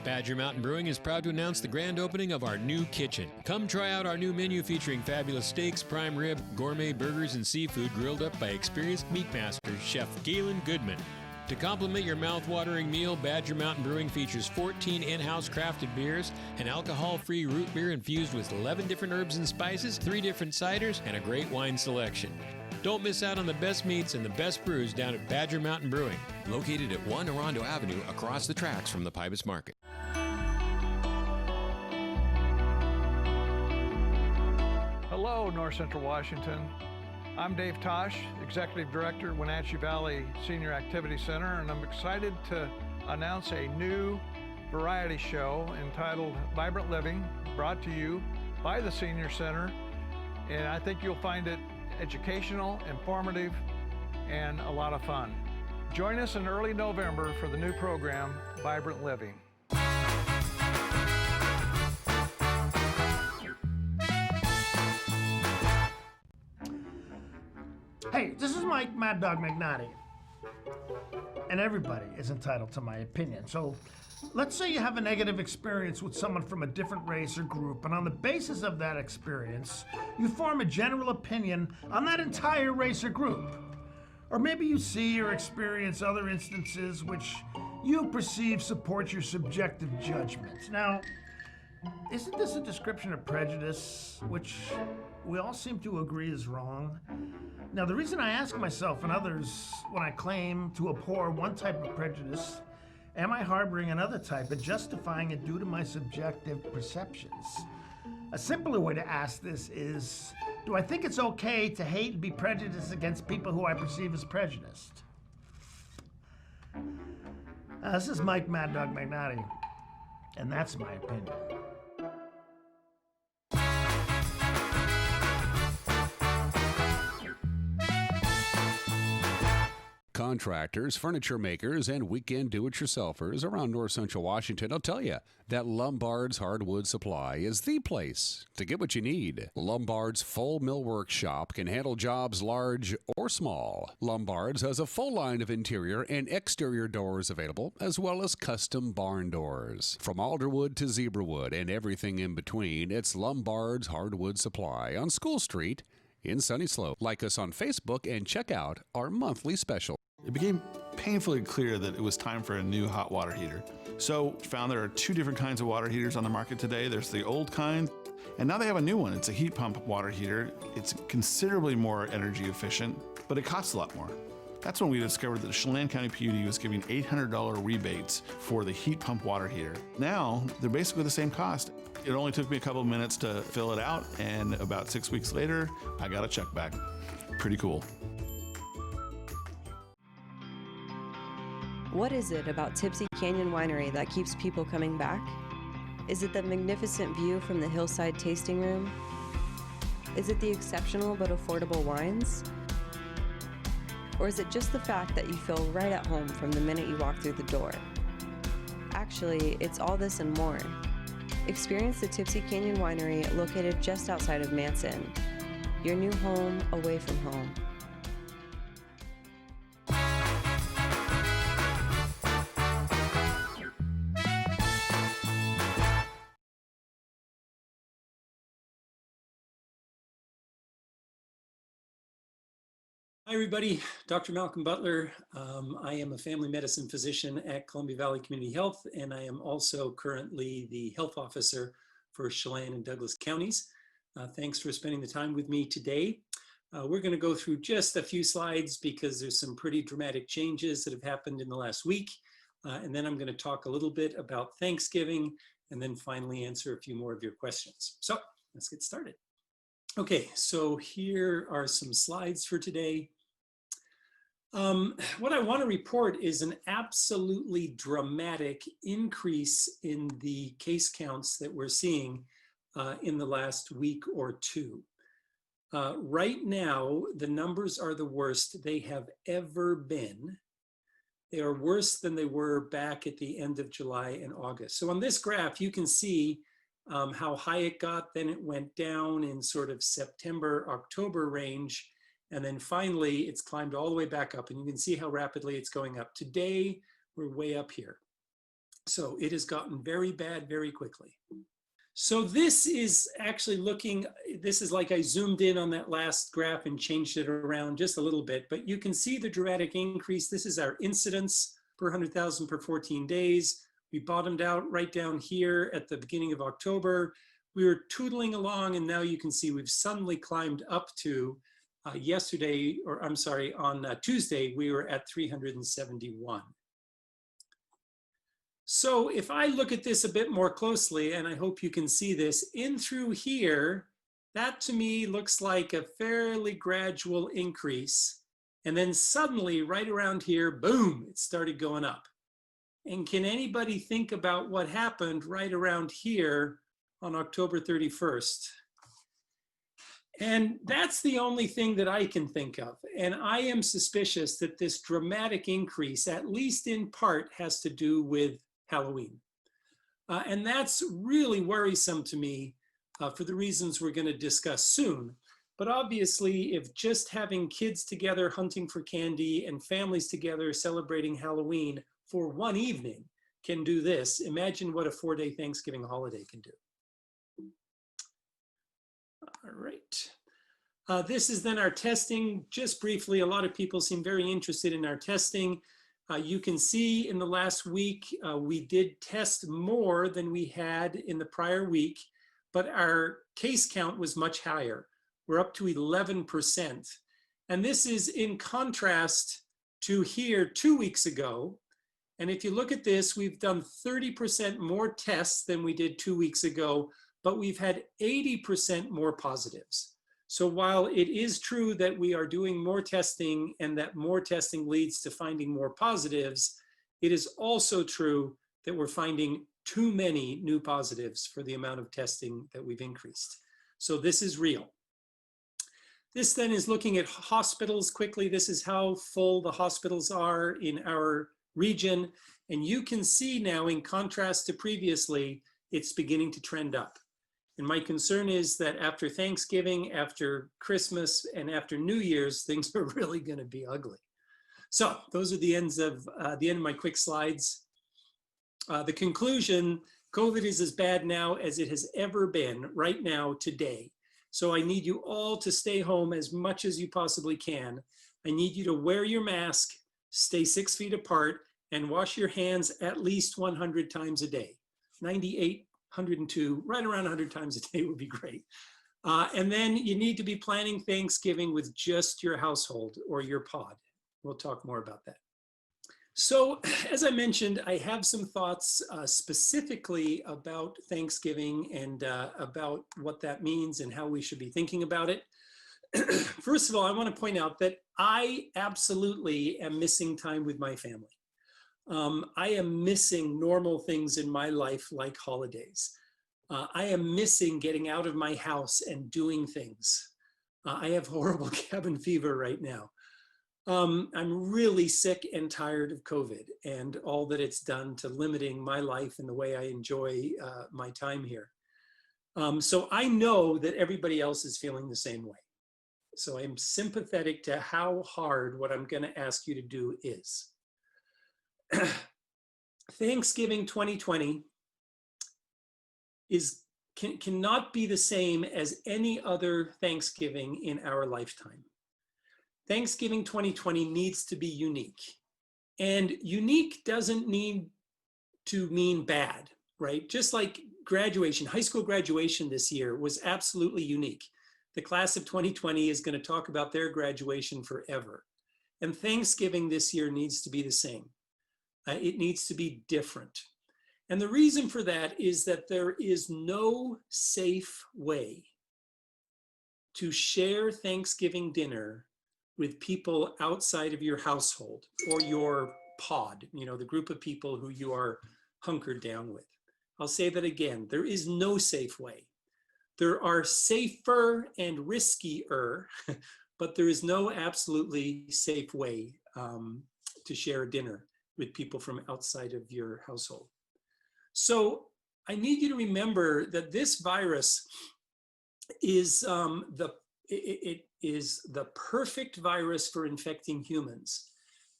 Badger Mountain Brewing is proud to announce the grand opening of our new kitchen. Come try out our new menu featuring fabulous steaks, prime rib, gourmet burgers, and seafood grilled up by experienced meat master Chef Galen Goodman. To complement your mouth-watering meal, Badger Mountain Brewing features 14 in-house crafted beers, an alcohol-free root beer infused with 11 different herbs and spices, 3 different ciders, and a great wine selection. Don't miss out on the best meats and the best brews down at Badger Mountain Brewing. Located at 1 Orondo Avenue across the tracks from the Pybus Market. Hello, North Central Washington. I'm Dave Tosh, Executive Director, Wenatchee Valley Senior Activity Center, and I'm excited to announce a new variety show entitled Vibrant Living, brought to you by the Senior Center. And I think you'll find it educational, informative, and a lot of fun. Join us in early November for the new program, Vibrant Living. Hey, this is Mike Mad Dog McNaughty. And everybody is entitled to my opinion. So let's say you have a negative experience with someone from a different race or group, and on the basis of that experience, you form a general opinion on that entire race or group. Or maybe you see or experience other instances which you perceive support your subjective judgment. Now, isn't this a description of prejudice, which we all seem to agree is wrong? Now, the reason I ask myself and others when I claim to abhor one type of prejudice, am I harboring another type and justifying it due to my subjective perceptions? A simpler way to ask this is, do I think it's okay to hate and be prejudiced against people who I perceive as prejudiced? This is Mike Mad Dog McNaughty, and that's my opinion. Contractors, furniture makers, and weekend do-it-yourselfers around North Central Washington will tell you that Lombard's Hardwood Supply is the place to get what you need. Lombard's full millwork shop can handle jobs large or small. Lombard's has a full line of interior and exterior doors available, as well as custom barn doors. From alderwood to zebrawood and everything in between, it's Lombard's Hardwood Supply on School Street in Sunny Slope. Like us on Facebook and check out our monthly special. It became painfully clear that it was time for a new hot water heater. So found there are two different kinds of water heaters on the market today. There's the old kind, and now they have a new one. It's a heat pump water heater. It's considerably more energy efficient, but it costs a lot more. That's when we discovered that the Chelan County PUD was giving $800 rebates for the heat pump water heater. Now, they're basically the same cost. It only took me a couple of minutes to fill it out, and about 6 weeks later, I got a check back. Pretty cool. What is it about Tipsy Canyon Winery that keeps people coming back? Is it the magnificent view from the hillside tasting room? Is it the exceptional but affordable wines? Or is it just the fact that you feel right at home from the minute you walk through the door? Actually, it's all this and more. Experience the Tipsy Canyon Winery located just outside of Manson. Your new home away from home. Hi, everybody. Dr. Malcom Butler. I am a family medicine physician at Columbia Valley Community Health, and I am also currently the health officer for Chelan and Douglas counties. Thanks for spending the time with me today. We're going to go through just a few slides because there's some pretty dramatic changes that have happened in the last week. And then I'm going to talk a little bit about Thanksgiving and then finally answer a few more of your questions. So let's get started. Okay, so here are some slides for today. What I want to report is an absolutely dramatic increase in the case counts that we're seeing in the last week or two. Right now, the numbers are the worst they have ever been. They are worse than they were back at the end of July and August. So on this graph, you can see how high it got, then it went down in sort of September, October range, and then finally it's climbed all the way back up, and you can see how rapidly it's going up. Today, we're way up here. So it has gotten very bad very quickly. So this is actually looking, this is like I zoomed in on that last graph and changed it around just a little bit, but you can see the dramatic increase. This is our incidence per 100,000 per 14 days. We bottomed out right down here at the beginning of October. We were tootling along, and now you can see we've suddenly climbed up to yesterday, or I'm sorry, on Tuesday, we were at 371. So if I look at this a bit more closely, and I hope you can see this, in through here, That to me looks like a fairly gradual increase. And then suddenly right around here, boom, it started going up. And can anybody think about what happened right around here on October 31st? And that's the only thing that I can think of. And I am suspicious that this dramatic increase, at least in part, has to do with Halloween. And that's really worrisome to me for the reasons we're going to discuss soon. But obviously, if just having kids together hunting for candy and families together celebrating Halloween for one evening can do this, imagine what a 4-day Thanksgiving holiday can do. All right. This is then our testing. Just briefly, a lot of people seem very interested in our testing. You can see in the last week, we did test more than we had in the prior week, but our case count was much higher. We're up to 11%. And this is in contrast to here 2 weeks ago. And if you look at this, we've done 30% more tests than we did 2 weeks ago, but we've had 80% more positives. So while it is true that we are doing more testing and that more testing leads to finding more positives, it is also true that we're finding too many new positives for the amount of testing that we've increased. So this is real. This then is looking at hospitals quickly. This is how full the hospitals are in our region. And you can see now, in contrast to previously, it's beginning to trend up. And my concern is that after Thanksgiving, after Christmas, and after New Year's, things are really going to be ugly. So those are the end of my quick slides. The conclusion, COVID is as bad now as it has ever been right now, today. So I need you all to stay home as much as you possibly can. I need you to wear your mask, stay 6 feet apart, and wash your hands at least 100 times a day. 98, 102, right around 100 times a day would be great. And then you need to be planning Thanksgiving with just your household or your pod. We'll talk more about that. So as I mentioned, I have some thoughts specifically about Thanksgiving and about what that means and how we should be thinking about it. First of all, I want to point out that I absolutely am missing time with my family. I am missing normal things in my life like holidays. I am missing getting out of my house and doing things. I have horrible cabin fever right now. I'm really sick and tired of COVID and all that it's done to limiting my life and the way I enjoy my time here. So I know that everybody else is feeling the same way. So I'm sympathetic to how hard what I'm going to ask you to do is. Thanksgiving 2020 cannot be the same as any other Thanksgiving in our lifetime. Thanksgiving 2020 needs to be unique. And unique doesn't need to mean bad, right? Just like graduation, high school graduation this year was absolutely unique. The class of 2020 is going to talk about their graduation forever. And Thanksgiving this year needs to be the same. It needs to be different. And the reason for that is that there is no safe way to share Thanksgiving dinner with people outside of your household or your pod, you know, the group of people who you are hunkered down with. I'll say that again, there is no safe way. There are safer and riskier, but there is no absolutely safe way to share a dinner with people from outside of your household. So I need you to remember that this virus is the perfect virus for infecting humans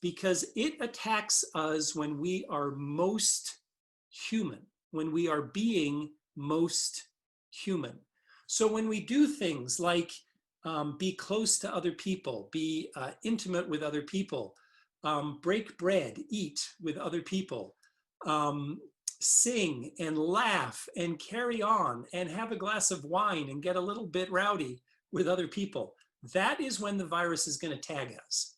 because it attacks us when we are most human, when we are being most human. So when we do things like be close to other people, be intimate with other people, break bread, eat with other people, sing and laugh and carry on and have a glass of wine and get a little bit rowdy with other people, that is when the virus is going to tag us.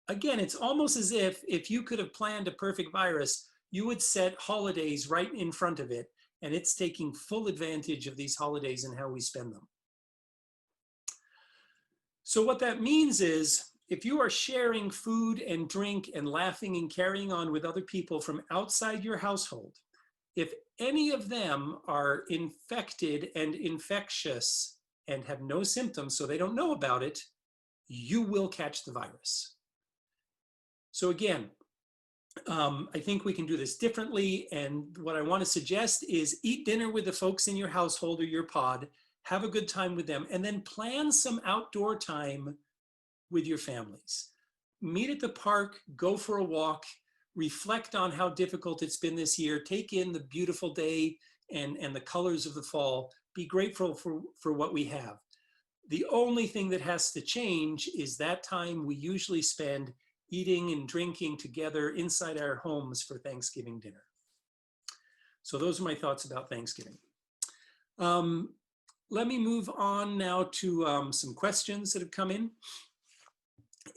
Again, it's almost as if you could have planned a perfect virus, you would set holidays right in front of it, and it's taking full advantage of these holidays and how we spend them. So what that means is if you are sharing food and drink and laughing and carrying on with other people from outside your household, if any of them are infected and infectious and have no symptoms, so they don't know about it, you will catch the virus. So again, I think we can do this differently. And what I want to suggest is eat dinner with the folks in your household or your pod, have a good time with them, and then plan some outdoor time with your families. Meet at the park, go for a walk, reflect on how difficult it's been this year, take in the beautiful day and the colors of the fall, be grateful for what we have. The only thing that has to change is that time we usually spend eating and drinking together inside our homes for Thanksgiving dinner. So those are my thoughts about Thanksgiving. Let me move on now to some questions that have come in.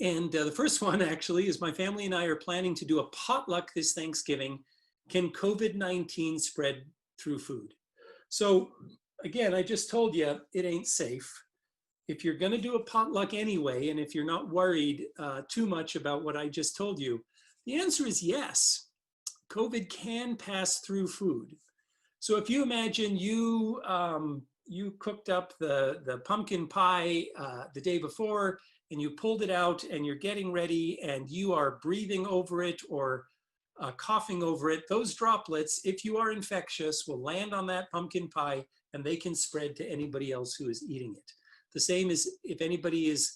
And the first one actually is, my family and I are planning to do a potluck this Thanksgiving. Can COVID-19 spread through food? So again, I just told you it ain't safe. If you're going to do a potluck anyway, and if you're not worried too much about what I just told you, the answer is yes. COVID can pass through food. So if you imagine you cooked up the pumpkin pie the day before, and you pulled it out and you're getting ready and you are breathing over it or coughing over it, those droplets, if you are infectious, will land on that pumpkin pie and they can spread to anybody else who is eating it. The same as if anybody is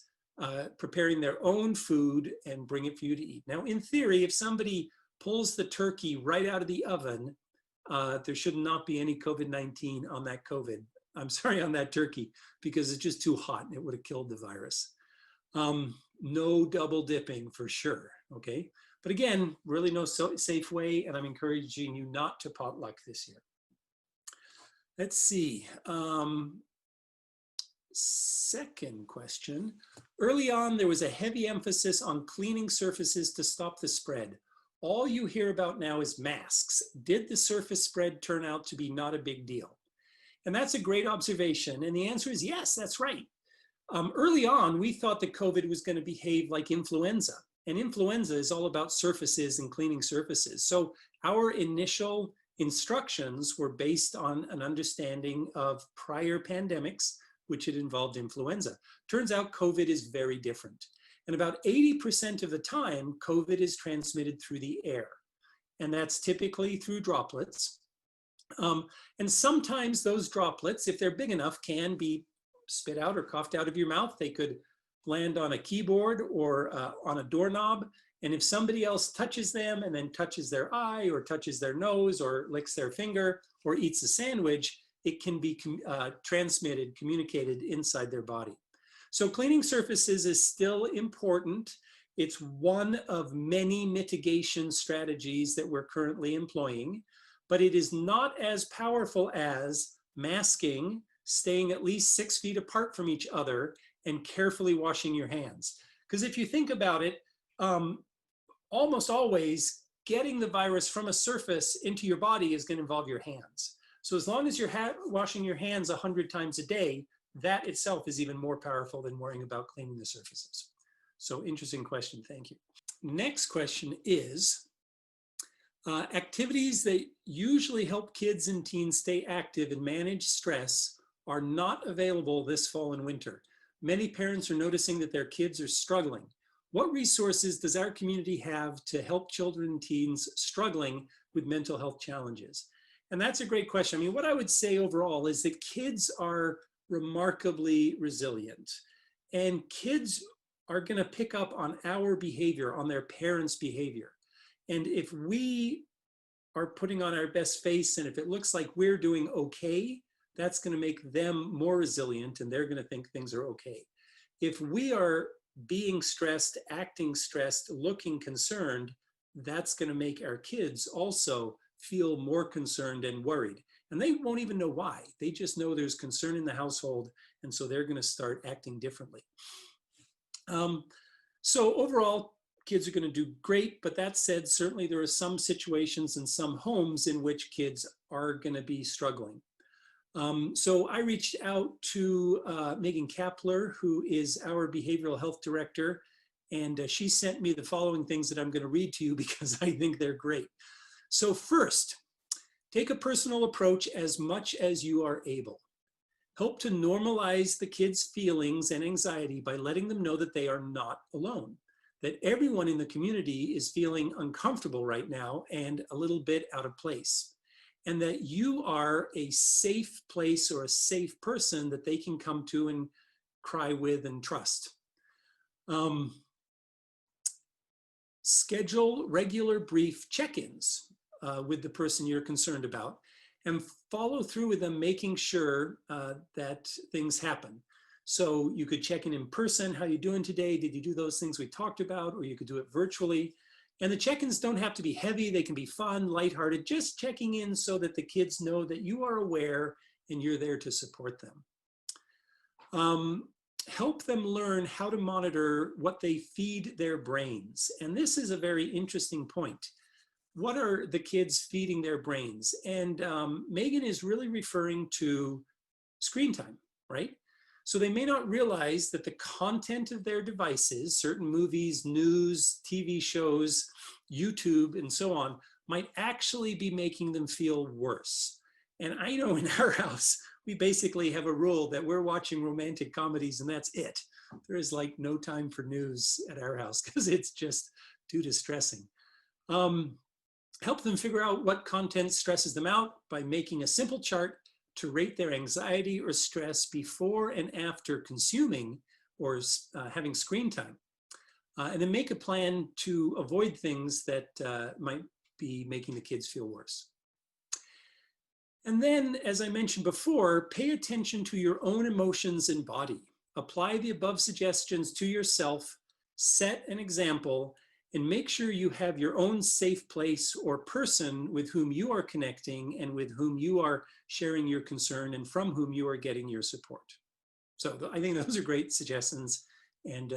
preparing their own food and bring it for you to eat. Now, in theory, if somebody pulls the turkey right out of the oven, there should not be any COVID-19 on that on that turkey, because it's just too hot and it would have killed the virus. No double dipping for sure, okay? But again, really no safe way, and I'm encouraging you not to potluck this year. Let's see. Second question. Early on, there was a heavy emphasis on cleaning surfaces to stop the spread. All you hear about now is masks. Did the surface spread turn out to be not a big deal? And that's a great observation. And the answer is yes, that's right. Early on, we thought that COVID was going to behave like influenza. And influenza is all about surfaces and cleaning surfaces. So our initial instructions were based on an understanding of prior pandemics, which had involved influenza. Turns out COVID is very different. And about 80% of the time, COVID is transmitted through the air. And that's typically through droplets. And sometimes those droplets, if they're big enough, can be spit out or coughed out of your mouth. They could land on a keyboard or on a doorknob. And if somebody else touches them and then touches their eye or touches their nose or licks their finger or eats a sandwich, it can be communicated inside their body. So cleaning surfaces is still important. It's one of many mitigation strategies that we're currently employing, but it is not as powerful as masking, staying at least 6 feet apart from each other, and carefully washing your hands. Because if you think about it, almost always getting the virus from a surface into your body is going to involve your hands. So as long as you're washing your hands 100 times a day, that itself is even more powerful than worrying about cleaning the surfaces. So interesting question, thank you. Next question is, activities that usually help kids and teens stay active and manage stress are not available this fall and winter. Many parents are noticing that their kids are struggling. What resources does our community have to help children and teens struggling with mental health challenges? And that's a great question. I mean, what I would say overall is that kids are remarkably resilient, and kids are going to pick up on our behavior, on their parents' behavior. And if we are putting on our best face, and if it looks like we're doing okay, that's going to make them more resilient, and they're going to think things are okay. If we are being stressed, acting stressed, looking concerned, that's going to make our kids also feel more concerned and worried. And they won't even know why. They just know there's concern in the household, and so they're going to start acting differently. So overall, kids are going to do great, but that said, certainly there are some situations and some homes in which kids are going to be struggling. So I reached out to Megan Kapler, who is our behavioral health director, and she sent me the following things that I'm going to read to you because I think they're great. So first, take a personal approach as much as you are able. Help to normalize the kids' feelings and anxiety by letting them know that they are not alone, that everyone in the community is feeling uncomfortable right now and a little bit out of place, and that you are a safe place or a safe person that they can come to and cry with and trust. Schedule regular brief check-ins with the person you're concerned about and follow through with them, making sure that things happen. So you could check in person. How you doing today? Did you do those things we talked about? Or you could do it virtually. And the check-ins don't have to be heavy. They can be fun, lighthearted, just checking in so that the kids know that you are aware and you're there to support them. Help them learn how to monitor what they feed their brains. And this is a very interesting point. What are the kids feeding their brains? And Megan is really referring to screen time, right? So they may not realize that the content of their devices, certain movies, news, TV shows, YouTube, and so on, might actually be making them feel worse. And I know in our house, we basically have a rule that we're watching romantic comedies and that's it. There is like no time for news at our house because it's just too distressing. Help them figure out what content stresses them out by making a simple chart to rate their anxiety or stress before and after consuming or having screen time. And then make a plan to avoid things that might be making the kids feel worse. And then, as I mentioned before, pay attention to your own emotions and body. Apply the above suggestions to yourself, set an example, and make sure you have your own safe place or person with whom you are connecting and with whom you are sharing your concern and from whom you are getting your support. So I think those are great suggestions, and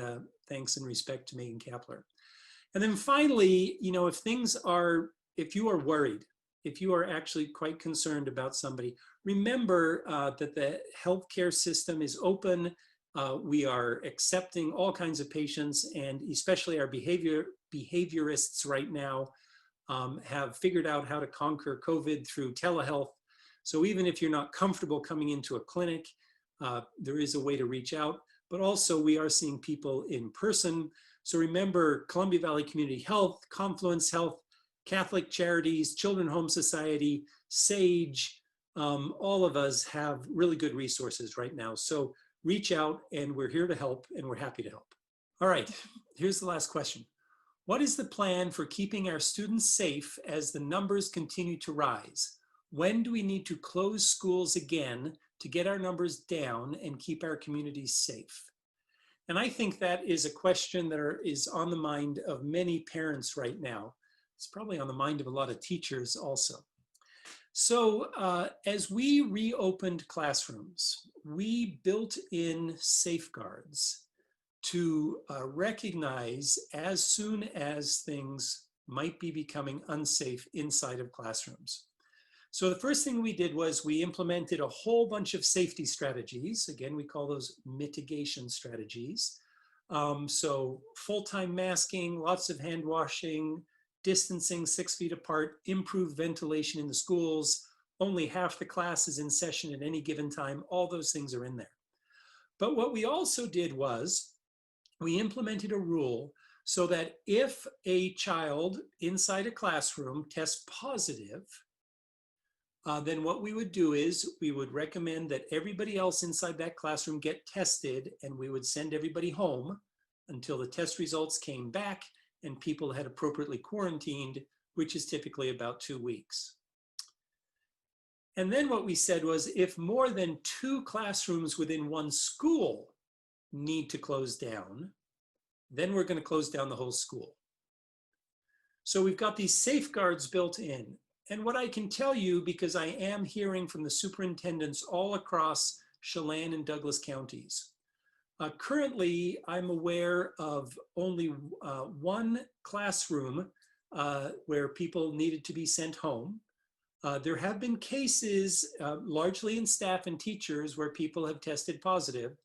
thanks and respect to Megan Kapler. And then finally, you know, if you are worried, if you are actually quite concerned about somebody, remember that the healthcare system is open. We are accepting all kinds of patients, and especially our behaviorists right now have figured out how to conquer COVID through telehealth. So even if you're not comfortable coming into a clinic, there is a way to reach out, but also we are seeing people in person. So remember Columbia Valley Community Health, Confluence Health, Catholic Charities, Children's Home Society, SAGE, all of us have really good resources right now. So reach out and we're here to help and we're happy to help. All right, here's the last question. What is the plan for keeping our students safe as the numbers continue to rise? When do we need to close schools again to get our numbers down and keep our communities safe? And I think that is a question that is on the mind of many parents right now. It's probably on the mind of a lot of teachers also. So as we reopened classrooms, we built in safeguards to recognize as soon as things might be becoming unsafe inside of classrooms. So the first thing we did was we implemented a whole bunch of safety strategies. Again, we call those mitigation strategies. So full-time masking, lots of hand washing, distancing 6 feet apart, improved ventilation in the schools, only half the class is in session at any given time. All those things are in there. But what we also did was we implemented a rule so that if a child inside a classroom tests positive, then what we would do is we would recommend that everybody else inside that classroom get tested, and we would send everybody home until the test results came back and people had appropriately quarantined, which is typically about 2 weeks. And then what we said was if more than 2 classrooms within one school need to close down, then we're going to close down the whole school. So we've got these safeguards built in. And what I can tell you, because I am hearing from the superintendents all across Chelan and Douglas counties, currently I'm aware of only 1 classroom where people needed to be sent home. There have been cases, largely in staff and teachers, where people have tested positive.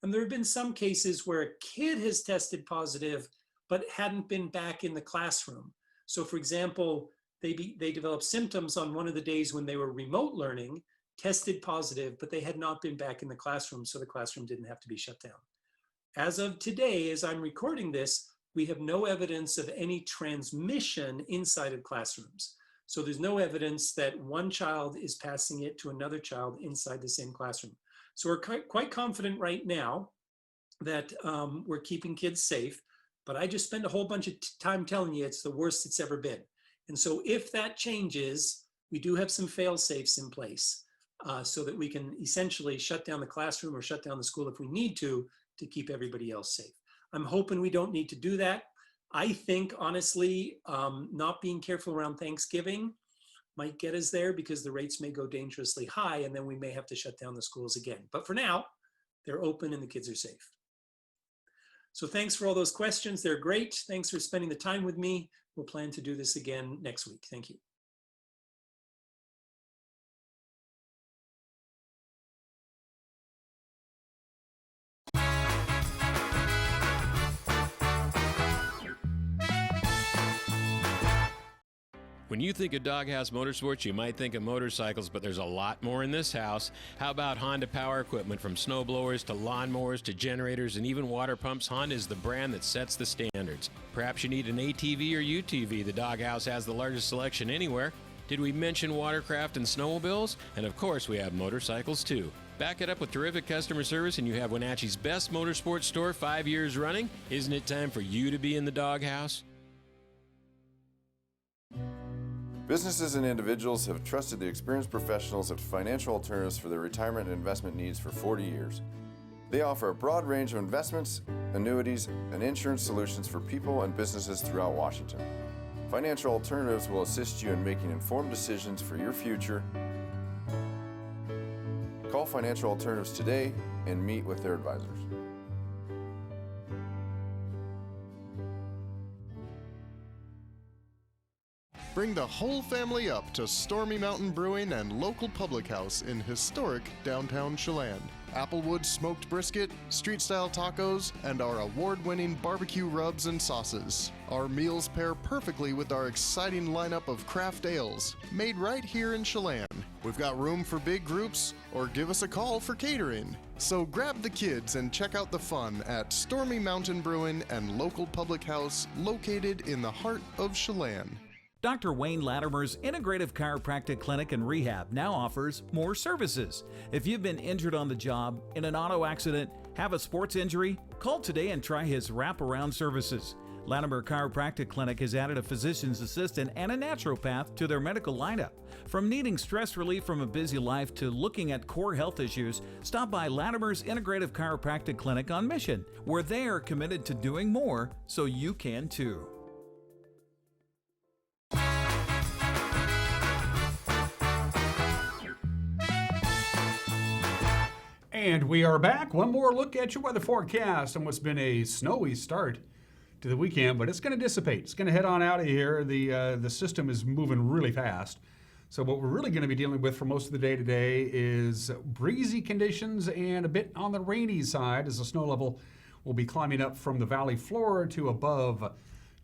And there have been some cases where a kid has tested positive, but hadn't been back in the classroom. So for example, they developed symptoms on one of the days when they were remote learning, tested positive, but they had not been back in the classroom, so the classroom didn't have to be shut down. As of today, as I'm recording this, we have no evidence of any transmission inside of classrooms. So there's no evidence that one child is passing it to another child inside the same classroom. So we're quite confident right now that we're keeping kids safe, but I just spent a whole bunch of time telling you it's the worst it's ever been. And so if that changes, we do have some fail safes in place so that we can essentially shut down the classroom or shut down the school if we need to keep everybody else safe. I'm hoping we don't need to do that. I think, honestly, not being careful around Thanksgiving might get us there because the rates may go dangerously high and then we may have to shut down the schools again. But for now, they're open and the kids are safe. So thanks for all those questions. They're great. Thanks for spending the time with me. We'll plan to do this again next week. Thank you. When you think of Doghouse Motorsports, you might think of motorcycles, but there's a lot more in this house. How about Honda power equipment? From snowblowers to lawnmowers to generators and even water pumps, Honda is the brand that sets the standards. Perhaps you need an ATV or UTV. The Doghouse has the largest selection anywhere. Did we mention watercraft and snowmobiles? And of course, we have motorcycles too. Back it up with terrific customer service and you have Wenatchee's best motorsports store 5 years running. Isn't it time for you to be in the Doghouse? Businesses and individuals have trusted the experienced professionals at Financial Alternatives for their retirement and investment needs for 40 years. They offer a broad range of investments, annuities, and insurance solutions for people and businesses throughout Washington. Financial Alternatives will assist you in making informed decisions for your future. Call Financial Alternatives today and meet with their advisors. Bring the whole family up to Stormy Mountain Brewing and local public house in historic downtown Chelan. Applewood smoked brisket, street-style tacos, and our award-winning barbecue rubs and sauces. Our meals pair perfectly with our exciting lineup of craft ales, made right here in Chelan. We've got room for big groups, or give us a call for catering. So grab the kids and check out the fun at Stormy Mountain Brewing and local public house located in the heart of Chelan. Dr. Wayne Latimer's Integrative Chiropractic Clinic and Rehab now offers more services. If you've been injured on the job, in an auto accident, have a sports injury, call today and try his wraparound services. Latimer Chiropractic Clinic has added a physician's assistant and a naturopath to their medical lineup. From needing stress relief from a busy life to looking at core health issues, stop by Latimer's Integrative Chiropractic Clinic on Mission, where they are committed to doing more so you can too. And we are back. One more look at your weather forecast on what's been a snowy start to the weekend, but it's going to dissipate. It's going to head on out of here. The system is moving really fast. So what we're really going to be dealing with for most of the day today is breezy conditions and a bit on the rainy side as the snow level will be climbing up from the valley floor to above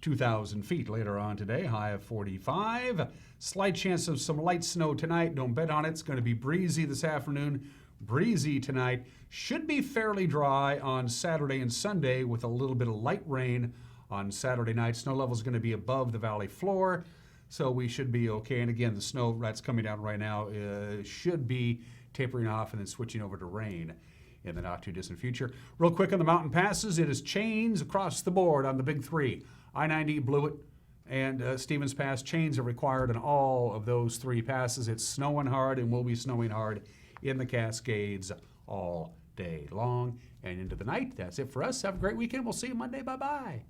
2,000 feet later on today, high of 45. Slight chance of some light snow tonight. Don't bet on it. It's going to be breezy this afternoon. Breezy tonight. Should be fairly dry on Saturday and Sunday with a little bit of light rain on Saturday night. Snow level is going to be above the valley floor, so we should be okay. And again, the snow that's coming down right now should be tapering off and then switching over to rain in the not too distant future. Real quick on the mountain passes, it is chains across the board on the big three. I-90, Blewett, and Stevens Pass. Chains are required on all of those three passes. It's snowing hard and will be snowing hard in the Cascades all day long and into the night. That's it for us. Have a great weekend. We'll see you Monday. Bye-bye.